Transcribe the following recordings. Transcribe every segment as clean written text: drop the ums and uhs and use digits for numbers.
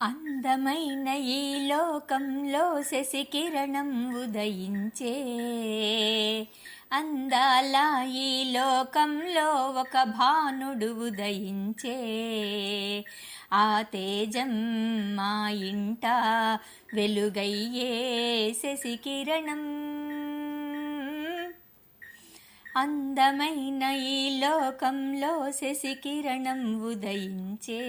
అందమైన ఈ లోకంలో శశికిరణం ఉదయించే, అందాల ఈ లోకంలో ఒక భానుడు ఉదయించే. ఆ తేజం మా ఇంట వెలుగయ్యే శశికిరణం. అందమైన ఈ లోకంలో శశికిరణం ఉదయించే,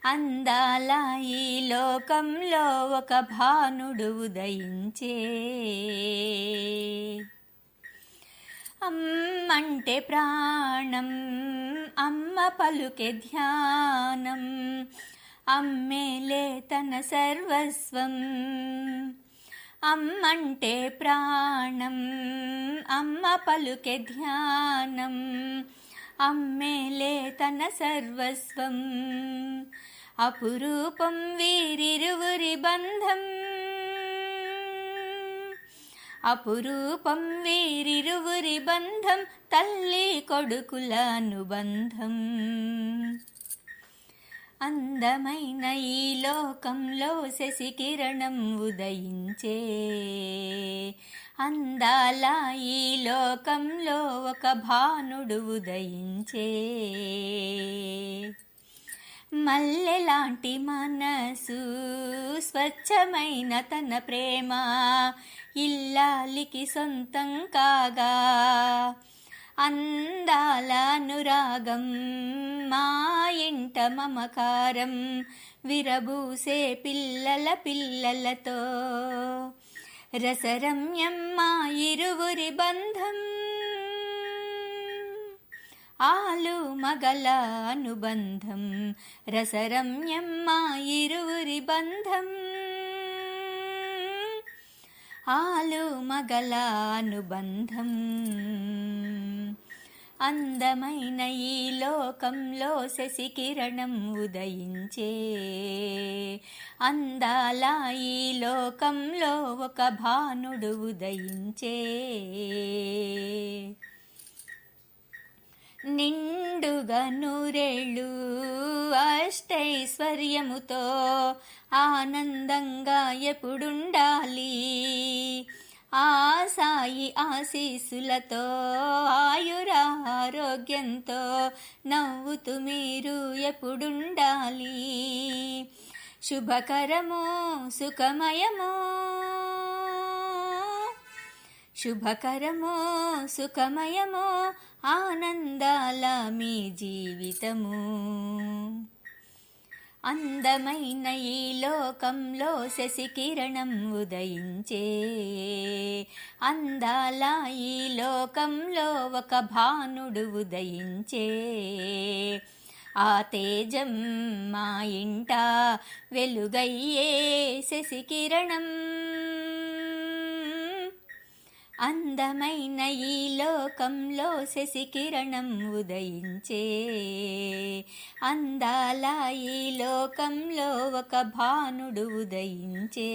అందాల ఈ లోకంలో ఒక భానుడు ఉదయించే. అమ్మంటే ప్రాణం, అమ్మ పలుకే ధ్యానం, అమ్మేలే తన సర్వస్వం. అమ్మంటే ప్రాణం, అమ్మ పలుకే ధ్యానం, అమ్మేలే తన సర్వస్వం. అపురూపం వీరిరువురి బంధం, అపురూపం వీరిరువురి బంధం, తల్లి కొడుకుల అనుబంధం. అందమైన ఈ లోకంలో శశికిరణం ఉదయించే, అందాల ఈ లోకంలో ఒక భానుడు ఉదయించే. మల్లెలాంటి మనసు, స్వచ్ఛమైన తన ప్రేమ, ఇల్లాలికి సొంతం కాగా. అందాల అనురాగం మా ఇంట మమకారం, విరబూసే పిల్లలతో. రసరమ్యం మా ఇరువురి బంధం, ఆలు మగల అనుబంధం. రసరమ్యం మా ఇరువురి బంధం, ఆలు మగల అనుబంధం. అందమైన ఈ లోకంలో శశికిరణం ఉదయించే, అందాల ఈ లోకంలో ఒక భానుడు ఉదయించే. నిండుగా నూరేళ్ళు అష్టైశ్వర్యముతో ఆనందంగా ఎప్పుడుండాలి. ఆ సాయి ఆశీస్సులతో ఆయురారోగ్యంతో నవ్వుతూ మీరు ఎప్పుడుండాలి. శుభకరము సుఖమయము, శుభకరము సుఖమయము, ఆనందాల మీ జీవితము. అందమైన ఈ లోకంలో శశికిరణం ఉదయించే, అందాల ఈ లోకంలో ఒక భానుడు ఉదయించే. ఆ తేజం మా ఇంట వెలుగయ్యే శశికిరణం. అందమైన ఈ లోకంలో శశికిరణం ఉదయించే, అందాల ఈ లోకంలో ఒక భానుడు ఉదయించే.